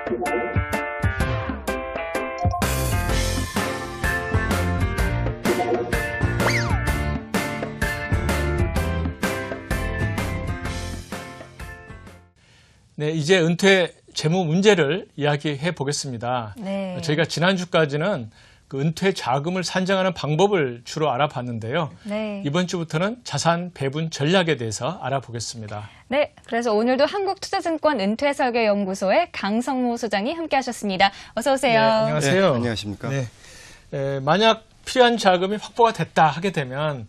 네, 이제 은퇴 재무 문제를 이야기해 보겠습니다. 네. 저희가 지난주까지는 그 은퇴 자금을 산정하는 방법을 주로 알아봤는데요. 네. 이번 주부터는 자산 배분 전략에 대해서 알아보겠습니다. 네, 그래서 오늘도 한국투자증권 은퇴설계연구소의 강성모 소장이 함께하셨습니다. 어서 오세요. 네, 안녕하세요. 네, 안녕하십니까? 네, 만약 필요한 자금이 확보가 됐다 하게 되면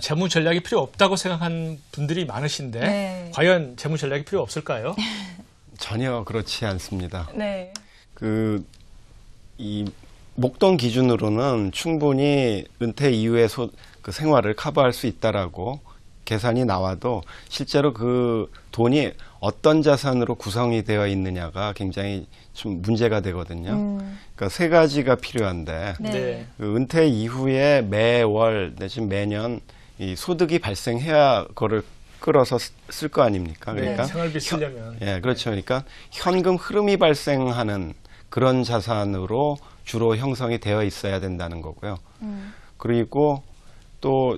재무 전략이 필요 없다고 생각하는 분들이 많으신데 네. 과연 재무 전략이 필요 없을까요? 전혀 그렇지 않습니다. 네. 이 목돈 기준으로는 충분히 은퇴 이후의 그 생활을 커버할 수 있다라고 계산이 나와도 실제로 그 돈이 어떤 자산으로 구성이 되어 있느냐가 굉장히 좀 문제가 되거든요. 그러니까 세 가지가 필요한데 네. 그 은퇴 이후에 매월 내지는 매년 이 소득이 발생해야 그거를 끌어서 쓸 거 아닙니까? 그러니까 생활비 쓰려면. 예, 그렇죠. 그러니까 현금 흐름이 발생하는 그런 자산으로 주로 형성이 되어 있어야 된다는 거고요. 그리고 또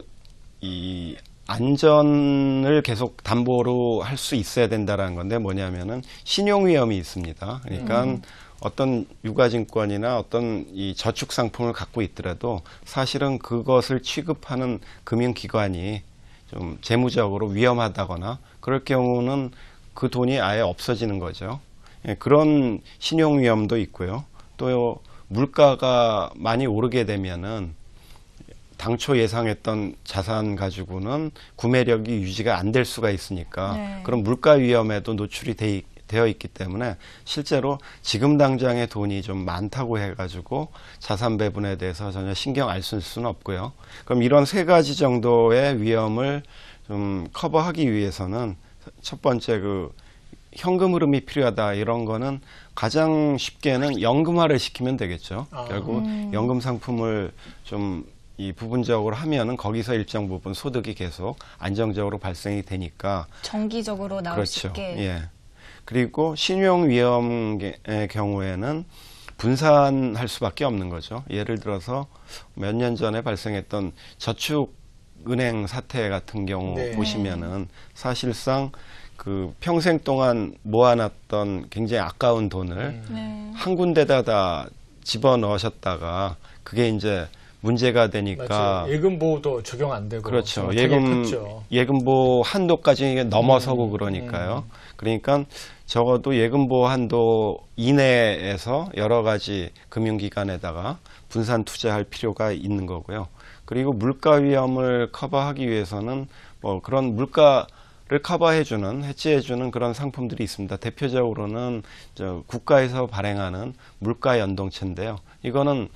이 안전을 계속 담보로 할 수 있어야 된다는 건데 뭐냐면은 신용 위험이 있습니다. 그러니까 어떤 유가증권이나 어떤 이 저축 상품을 갖고 있더라도 사실은 그것을 취급하는 금융기관이 좀 재무적으로 위험하다거나 그럴 경우는 그 돈이 아예 없어지는 거죠. 예, 그런 신용 위험도 있고요. 또 물가가 많이 오르게 되면은 당초 예상했던 자산 가지고는 구매력이 유지가 안 될 수가 있으니까 네. 그런 물가 위험에도 노출이 되어 있기 때문에 실제로 지금 당장의 돈이 좀 많다고 해가지고 자산 배분에 대해서 전혀 신경 안 쓸 수는 없고요. 그럼 이런 세 가지 정도의 위험을 좀 커버하기 위해서는 첫 번째 그 현금 흐름이 필요하다 이런 거는 가장 쉽게는 연금화를 시키면 되겠죠. 결국 연금 상품을 좀 이 부분적으로 하면은 거기서 일정 부분 소득이 계속 안정적으로 발생이 되니까 정기적으로 나올 수 그렇죠. 있게. 예. 그리고 신용 위험의 경우에는 분산할 수밖에 없는 거죠. 예를 들어서 몇 년 전에 발생했던 저축은행 사태 같은 경우 네. 보시면은 사실상 그 평생 동안 모아놨던 굉장히 아까운 돈을 네. 한 군데다 다 집어넣으셨다가 그게 이제 문제가 되니까 맞아요. 예금보호도 적용 안 되고 그렇죠. 컸죠. 예금보호 한도까지 넘어서고 그러니까요. 그러니까 적어도 예금보호 한도 이내에서 여러 가지 금융기관에다가 분산 투자할 필요가 있는 거고요. 그리고 물가 위험을 커버하기 위해서는 뭐 그런 물가를 커버해주는, 해지해주는 그런 상품들이 있습니다. 대표적으로는 국가에서 발행하는 물가 연동채인데요. 이거는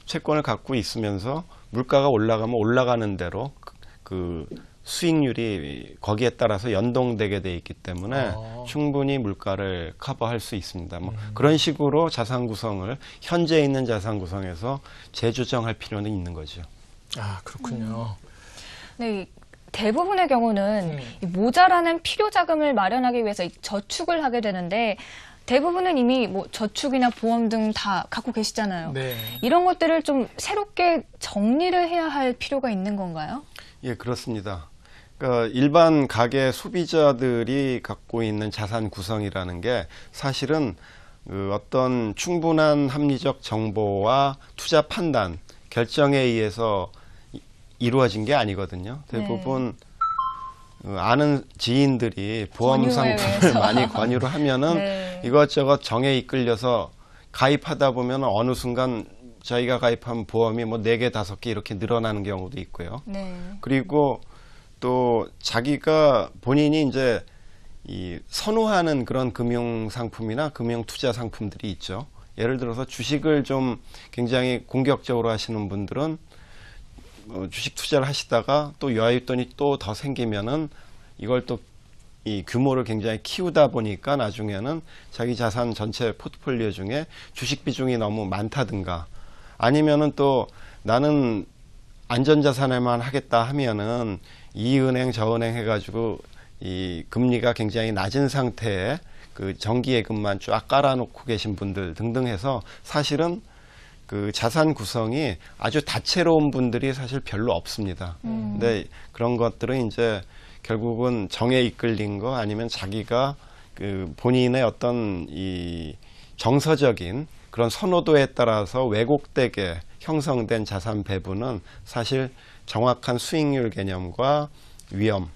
채권을 갖고 있으면서 물가가 올라가면 올라가는 대로 그 수익률이 거기에 따라서 연동되게 돼 있기 때문에 충분히 물가를 커버할 수 있습니다. 뭐 그런 식으로 자산 구성을 현재 있는 자산 구성에서 재조정할 필요는 있는 거죠. 아, 그렇군요. 네. 대부분의 경우는 이 모자라는 필요 자금을 마련하기 위해서 이 저축을 하게 되는데 대부분은 이미 뭐 저축이나 보험 등 다 갖고 계시잖아요. 네. 이런 것들을 좀 새롭게 정리를 해야 할 필요가 있는 건가요? 예, 그렇습니다. 그러니까 일반 가계 소비자들이 갖고 있는 자산 구성이라는 게 사실은 그 어떤 충분한 합리적 정보와 투자 판단, 결정에 의해서 이루어진 게 아니거든요. 대부분 아는 지인들이 보험 상품을 많이 권유를 하면은 네. 이것저것 정에 이끌려서 가입하다 보면 어느 순간 저희가 가입한 보험이 뭐 4개, 5개 이렇게 늘어나는 경우도 있고요. 네. 그리고 또 자기가 본인이 이제 이 선호하는 그런 금융 상품이나 금융 투자 상품들이 있죠. 예를 들어서 주식을 좀 굉장히 공격적으로 하시는 분들은 주식 투자를 하시다가 또 여윳돈이 또 더 생기면은 이걸 또 이 규모를 굉장히 키우다 보니까 나중에는 자기 자산 전체 포트폴리오 중에 주식 비중이 너무 많다든가 아니면은 또 나는 안전자산에만 하겠다 하면은 이 은행 저 은행 해가지고 이 금리가 굉장히 낮은 상태에 그 정기예금만 쫙 깔아놓고 계신 분들 등등 해서 사실은 그 자산 구성이 아주 다채로운 분들이 사실 별로 없습니다. 근데 그런 것들은 이제 결국은 정에 이끌린 거 아니면 자기가 그 본인의 어떤 이 정서적인 그런 선호도에 따라서 왜곡되게 형성된 자산 배분은 사실 정확한 수익률 개념과 위험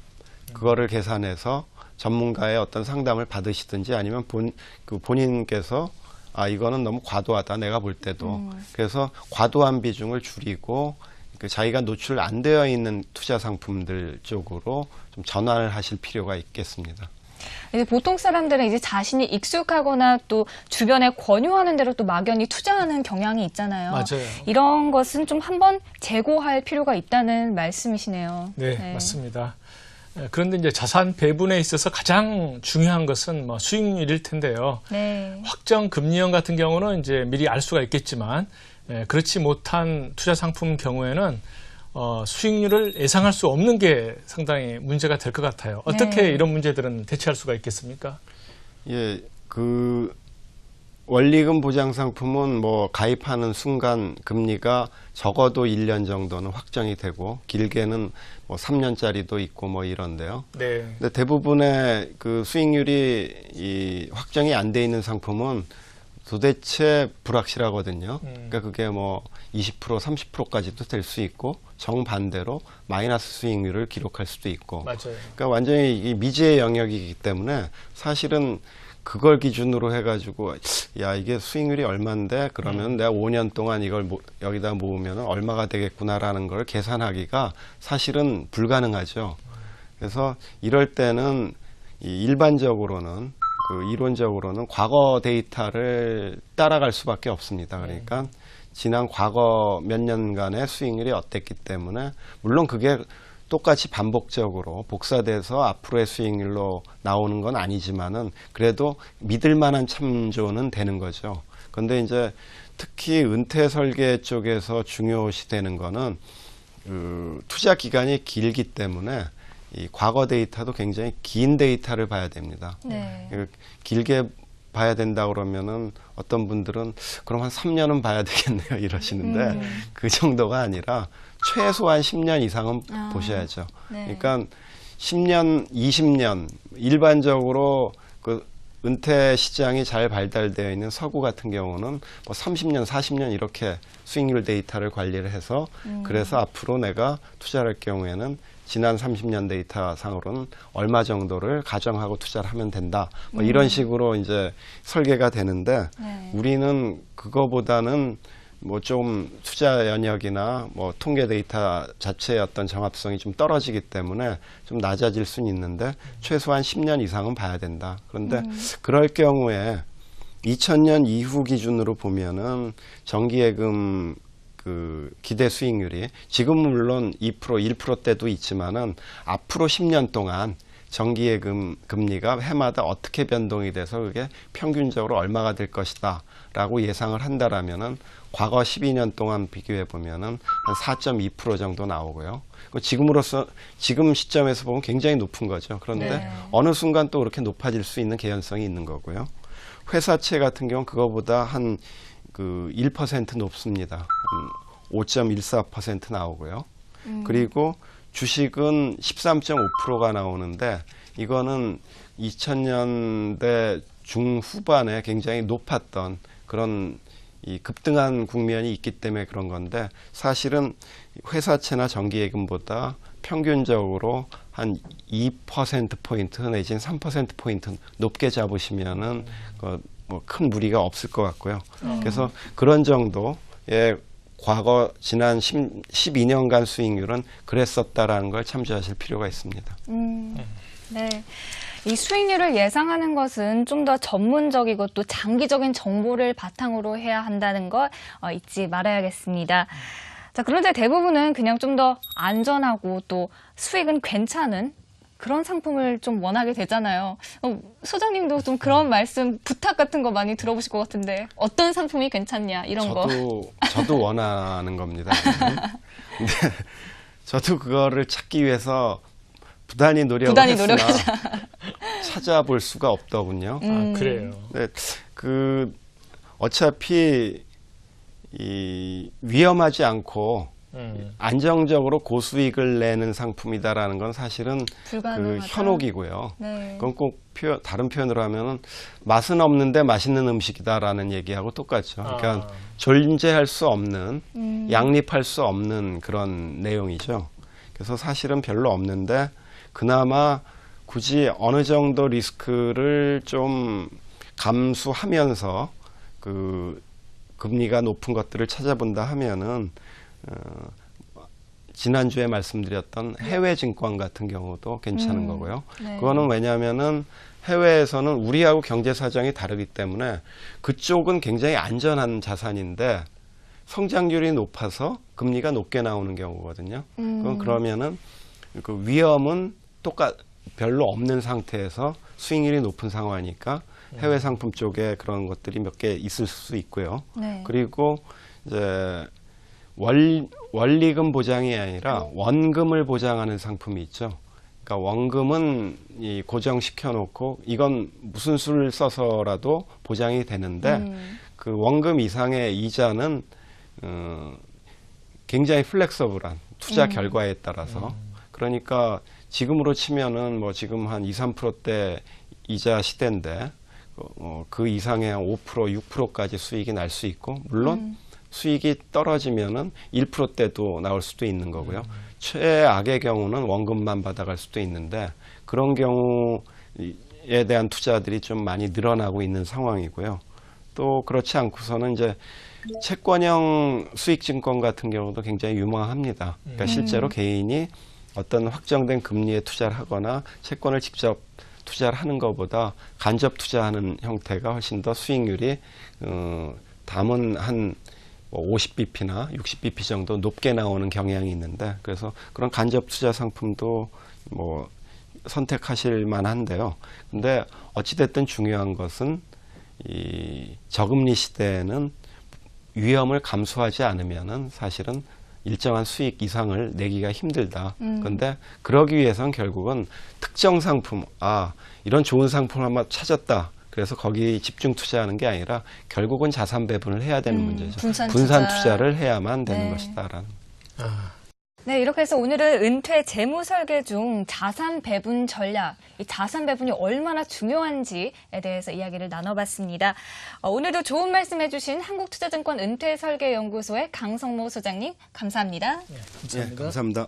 그거를 계산해서 전문가의 어떤 상담을 받으시든지 아니면 본인께서 이거는 너무 과도하다 내가 볼 때도 그래서 과도한 비중을 줄이고 그 자기가 노출 안 되어 있는 투자 상품들 쪽으로 좀 전환을 하실 필요가 있겠습니다. 이제 보통 사람들은 이제 자신이 익숙하거나 또 주변에 권유하는 대로 또 막연히 투자하는 경향이 있잖아요. 맞아요. 이런 것은 좀 한번 재고할 필요가 있다는 말씀이시네요. 네, 맞습니다. 그런데 이제 자산 배분에 있어서 가장 중요한 것은 뭐 수익률일 텐데요. 네. 확정 금리형 같은 경우는 이제 미리 알 수가 있겠지만 그렇지 못한 투자 상품 경우에는 수익률을 예상할 수 없는 게 상당히 문제가 될 것 같아요. 어떻게 네. 이런 문제들은 대처할 수가 있겠습니까? 예, 그 원리금 보장 상품은 뭐 가입하는 순간 금리가 적어도 1년 정도는 확정이 되고 길게는 뭐 3년짜리도 있고 뭐 이런데요. 네. 근데 대부분의 그 수익률이 확정이 안 돼 있는 상품은 도대체 불확실하거든요. 그러니까 그게 뭐 20%, 30%까지도 될 수 있고 정반대로 마이너스 수익률을 기록할 수도 있고. 맞아요. 그러니까 완전히 이 미지의 영역이기 때문에 사실은 그걸 기준으로 해가지고 야 이게 수익률이 얼마인데 그러면 내가 5년 동안 이걸 여기다 모으면 얼마가 되겠구나라는 걸 계산하기가 사실은 불가능하죠. 그래서 이럴 때는 일반적으로는 그 이론적으로는 과거 데이터를 따라갈 수밖에 없습니다. 그러니까 지난 과거 몇 년간의 수익률이 어땠기 때문에 물론 그게 똑같이 반복적으로 복사돼서 앞으로의 수익률로 나오는 건 아니지만은 그래도 믿을 만한 참조는 되는 거죠. 그런데 이제 특히 은퇴 설계 쪽에서 중요시 되는 거는 그 투자 기간이 길기 때문에 이 과거 데이터도 굉장히 긴 데이터를 봐야 됩니다. 네. 길게 봐야 된다 그러면은 어떤 분들은 그럼 한 3년은 봐야 되겠네요 이러시는데 그 정도가 아니라 최소한 10년 이상은 보셔야죠. 네. 그러니까 10년, 20년 일반적으로 그 은퇴 시장이 잘 발달되어 있는 서구 같은 경우는 뭐 30년, 40년 이렇게 수익률 데이터를 관리를 해서 그래서 앞으로 내가 투자할 경우에는 지난 30년 데이터 상으로는 얼마 정도를 가정하고 투자를 하면 된다. 뭐 이런 식으로 이제 설계가 되는데 네. 우리는 그거보다는 뭐 좀 투자 연역이나 뭐 통계 데이터 자체의 어떤 정합성이 좀 떨어지기 때문에 좀 낮아질 수는 있는데 최소한 10년 이상은 봐야 된다. 그런데 그럴 경우에 2000년 이후 기준으로 보면은 정기예금 그 기대 수익률이 지금은 물론 2%, 1%대도 있지만은 앞으로 10년 동안 정기예금 금리가 해마다 어떻게 변동이 돼서 그게 평균적으로 얼마가 될 것이다 라고 예상을 한다라면은 과거 12년 동안 비교해 보면은 한 4.2% 정도 나오고요. 지금 시점에서 보면 굉장히 높은 거죠. 그런데 네. 어느 순간 또 그렇게 높아질 수 있는 개연성이 있는 거고요. 회사채 같은 경우는 그거보다 한 그 1% 높습니다. 5.14% 나오고요. 그리고 주식은 13.5%가 나오는데 이거는 2000년대 중후반에 굉장히 높았던 그런 이 급등한 국면이 있기 때문에 그런 건데 사실은 회사채나 정기예금보다 평균적으로 한 2%포인트 내지는 3%포인트 높게 잡으시면은 뭐 큰 무리가 없을 것 같고요. 그래서 그런 정도의 과거 지난 12년간 수익률은 그랬었다라는 걸 참조하실 필요가 있습니다. 네. 이 수익률을 예상하는 것은 좀 더 전문적이고 또 장기적인 정보를 바탕으로 해야 한다는 걸 잊지 말아야겠습니다. 자, 그런데 대부분은 그냥 좀 더 안전하고 또 수익은 괜찮은 그런 상품을 좀 원하게 되잖아요. 소장님도 좀 그런 말씀, 부탁 같은 거 많이 들어보실 것 같은데 어떤 상품이 괜찮냐 이런 거. 저도 원하는 겁니다. 근데 저도 그거를 찾기 위해서 부단히 노력을 했으나 찾아볼 수가 없더군요. 아, 그래요. 네, 어차피 이 위험하지 않고 안정적으로 고수익을 내는 상품이다라는 건 사실은 불가능하다. 현혹이고요. 네. 그건 꼭 다른 표현으로 하면은 맛은 없는데 맛있는 음식이다라는 얘기하고 똑같죠. 그러니까 존재할 수 없는, 양립할 수 없는 그런 내용이죠. 그래서 사실은 별로 없는데 그나마 굳이 어느 정도 리스크를 좀 감수하면서 금리가 높은 것들을 찾아본다 하면은 지난주에 말씀드렸던 해외 증권 같은 경우도 괜찮은 거고요. 네. 그거는 왜냐하면은 해외에서는 우리하고 경제 사정이 다르기 때문에 그쪽은 굉장히 안전한 자산인데 성장률이 높아서 금리가 높게 나오는 경우거든요. 그러면은 그 위험은 별로 없는 상태에서 수익률이 높은 상황이니까 해외 상품 쪽에 그런 것들이 몇 개 있을 수 있고요. 네. 그리고 이제 원리금 보장이 아니라 원금을 보장하는 상품이 있죠. 그러니까 원금은 고정시켜 놓고 이건 무슨 수를 써서라도 보장이 되는데 그 원금 이상의 이자는 굉장히 플렉서블한 투자 결과에 따라서 그러니까 지금으로 치면은 뭐 지금 한 2, 3%대 이자 시대인데 그 이상의 한 5%, 6%까지 수익이 날 수 있고 물론 수익이 떨어지면은 1%대도 나올 수도 있는 거고요. 최악의 경우는 원금만 받아갈 수도 있는데 그런 경우에 대한 투자들이 좀 많이 늘어나고 있는 상황이고요. 또 그렇지 않고서는 이제 채권형 수익증권 같은 경우도 굉장히 유망합니다. 그러니까 실제로 개인이 어떤 확정된 금리에 투자를 하거나 채권을 직접 투자를 하는 것보다 간접 투자하는 형태가 훨씬 더 수익률이 담은 한 50bp나 60bp 정도 높게 나오는 경향이 있는데 그래서 그런 간접 투자 상품도 뭐 선택하실 만한데요. 근데 어찌됐든 중요한 것은 이 저금리 시대에는 위험을 감수하지 않으면은 사실은 일정한 수익 이상을 내기가 힘들다. 그런데 그러기 위해서는 결국은 특정 상품, 이런 좋은 상품을 한번 찾았다. 그래서 거기 집중 투자하는 게 아니라 결국은 자산 배분을 해야 되는 문제죠. 분산 투자를 해야만 되는 것이다라는. 네, 이렇게 해서 오늘은 은퇴 재무 설계 중 자산 배분 전략, 이 자산 배분이 얼마나 중요한지에 대해서 이야기를 나눠봤습니다. 오늘도 좋은 말씀해주신 한국투자증권 은퇴설계연구소의 강성모 소장님, 감사합니다. 네, 감사합니다. 감사합니다.